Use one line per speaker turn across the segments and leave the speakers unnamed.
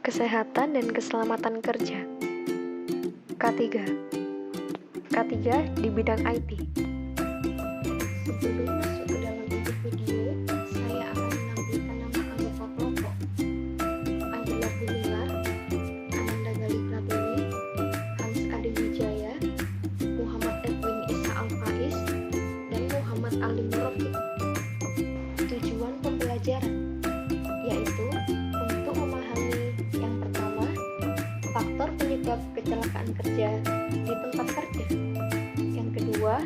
Kesehatan dan keselamatan kerja. K3. K3 di bidang IT. Sebelum masuk ke dalam inti video, saya akan menampilkan nama anggota kelompok. Angela Gumilar, Ananda Gali Pratiwi, Hans Adi Wijaya, Muhammad Edwin Isa Al-Faiz, dan Muhammad Ali Murafiq. Tujuan pembelajaran yaitu untuk memahami yang pertama, faktor penyebab kecelakaan kerja di tempat kerja. Yang kedua,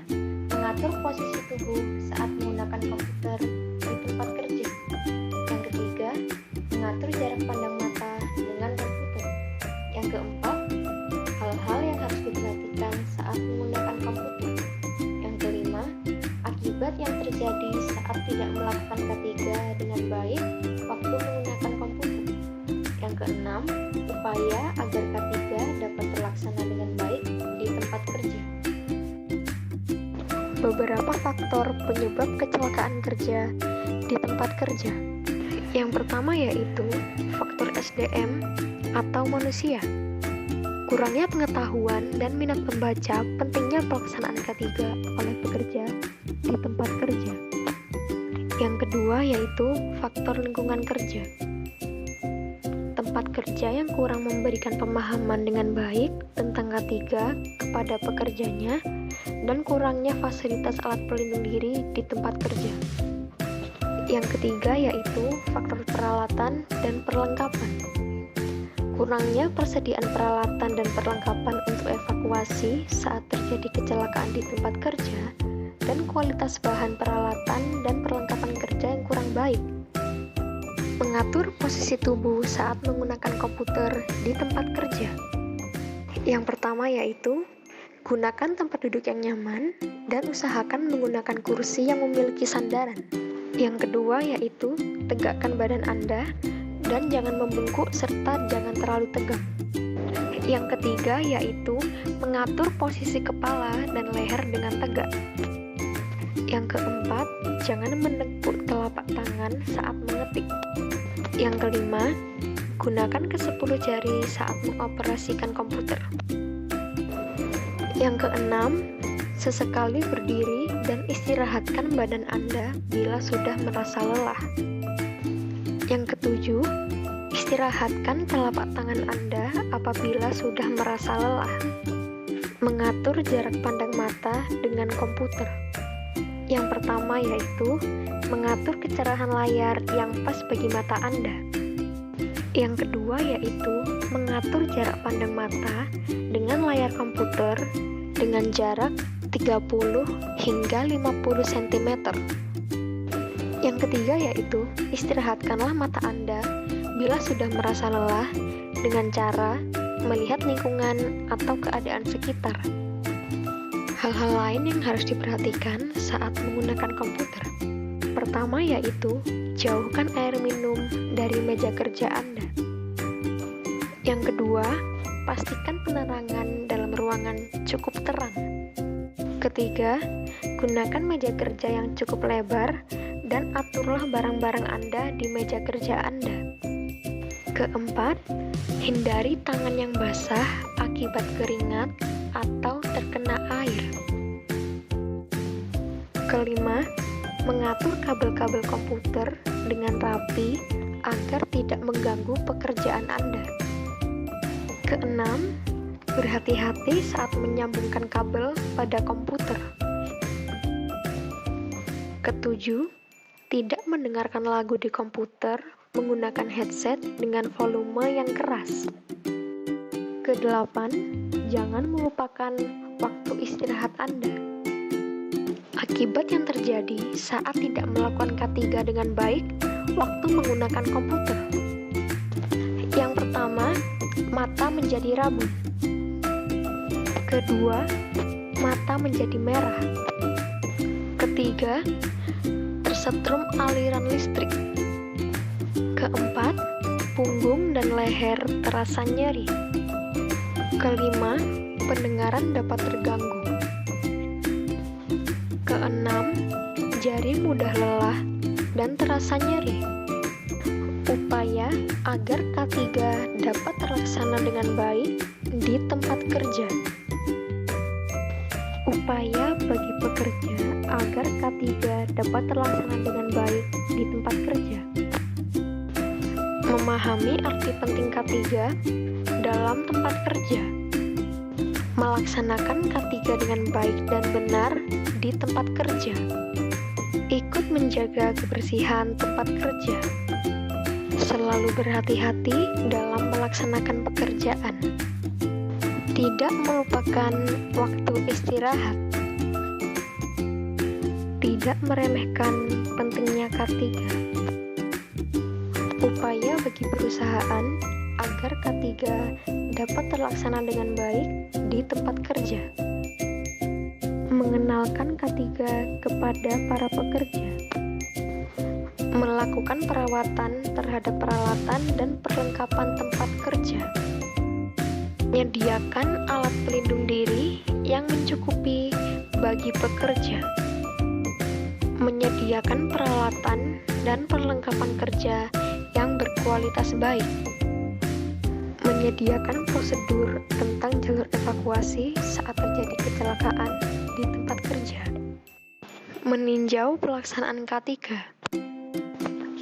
mengatur posisi tubuh saat menggunakan komputer di tempat kerja. Yang ketiga, mengatur jarak pandang mata dengan komputer. Yang keempat, hal-hal yang harus diperhatikan saat menggunakan komputer. Yang kelima, akibat yang terjadi saat tidak melakukan K3 dengan baik waktu menggunakan komputer. Yang keenam, upaya agar K3 dapat terlaksana dengan baik di tempat kerja. Beberapa faktor penyebab kecelakaan kerja di tempat kerja. Yang pertama yaitu faktor SDM atau manusia. Kurangnya pengetahuan dan minat membaca pentingnya pelaksanaan K3 oleh pekerja di tempat kerja. Yang kedua yaitu faktor lingkungan kerja. Tempat kerja yang kurang memberikan pemahaman dengan baik tentang K3 kepada pekerjanya dan kurangnya fasilitas alat pelindung diri di tempat kerja. Yang ketiga yaitu faktor peralatan dan perlengkapan. Kurangnya persediaan peralatan dan perlengkapan untuk evakuasi saat terjadi kecelakaan di tempat kerja dan kualitas bahan peralatan dan perlengkapan kerja yang kurang baik. Mengatur posisi tubuh saat menggunakan komputer di tempat kerja. Yang pertama yaitu gunakan tempat duduk yang nyaman dan usahakan menggunakan kursi yang memiliki sandaran. Yang kedua yaitu tegakkan badan Anda dan jangan membungkuk serta jangan terlalu tegak. Yang ketiga yaitu mengatur posisi kepala dan leher dengan tegak. Yang keempat, jangan menekuk telapak tangan saat mengetik. Yang kelima, gunakan ke-10 jari saat mengoperasikan komputer. Yang keenam, sesekali berdiri dan istirahatkan badan Anda bila sudah merasa lelah. Yang ketujuh, istirahatkan telapak tangan Anda apabila sudah merasa lelah. Mengatur jarak pandang mata dengan komputer. Yang pertama yaitu mengatur kecerahan layar yang pas bagi mata Anda. Yang kedua yaitu mengatur jarak pandang mata dengan layar komputer dengan jarak 30 hingga 50 cm. Yang ketiga yaitu istirahatkanlah mata Anda bila sudah merasa lelah dengan cara melihat lingkungan atau keadaan sekitar. Hal-hal lain yang harus diperhatikan saat menggunakan komputer. Pertama yaitu jauhkan air minum dari meja kerja Anda. Yang kedua, pastikan penerangan dalam ruangan cukup terang. Ketiga, gunakan meja kerja yang cukup lebar dan aturlah barang-barang Anda di meja kerja Anda. Keempat, hindari tangan yang basah akibat keringat atau terkena air. Kelima, mengatur kabel-kabel komputer dengan rapi agar tidak mengganggu pekerjaan Anda. Keenam, berhati-hati saat menyambungkan kabel pada komputer. Ketujuh, tidak mendengarkan lagu di komputer menggunakan headset dengan volume yang keras. Kedelapan, jangan melupakan waktu istirahat Anda. Akibat yang terjadi saat tidak melakukan K3 dengan baik waktu menggunakan komputer. Yang pertama, mata menjadi rabun. Kedua, mata menjadi merah. Ketiga, tersetrum aliran listrik. Keempat, punggung dan leher terasa nyeri. Kelima, pendengaran dapat terganggu. Keenam, jari mudah lelah dan terasa nyeri. Upaya agar K3 dapat terlaksana dengan baik di tempat kerja. Upaya bagi pekerja agar K3 dapat terlaksana dengan baik di tempat kerja. Memahami arti penting K3 dalam tempat kerja. Melaksanakan K3 dengan baik dan benar di tempat kerja. Ikut menjaga kebersihan tempat kerja. Selalu berhati-hati dalam melaksanakan pekerjaan. Tidak melupakan waktu istirahat. Tidak meremehkan pentingnya K3. Upaya bagi perusahaan agar K3 dapat terlaksana dengan baik di tempat kerja. Mengenalkan K3 kepada para pekerja. Melakukan perawatan terhadap peralatan dan perlengkapan tempat kerja. Menyediakan alat pelindung diri yang mencukupi bagi pekerja. Menyediakan peralatan dan perlengkapan kerja yang berkualitas baik. Menyediakan prosedur tentang jalur evakuasi saat terjadi kecelakaan di tempat kerja. Meninjau pelaksanaan K3.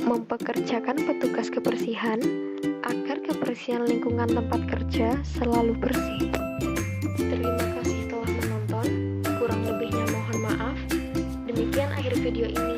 Mempekerjakan petugas kebersihan agar kebersihan lingkungan tempat kerja selalu bersih. Terima kasih telah menonton, kurang lebihnya mohon maaf. Demikian akhir video ini.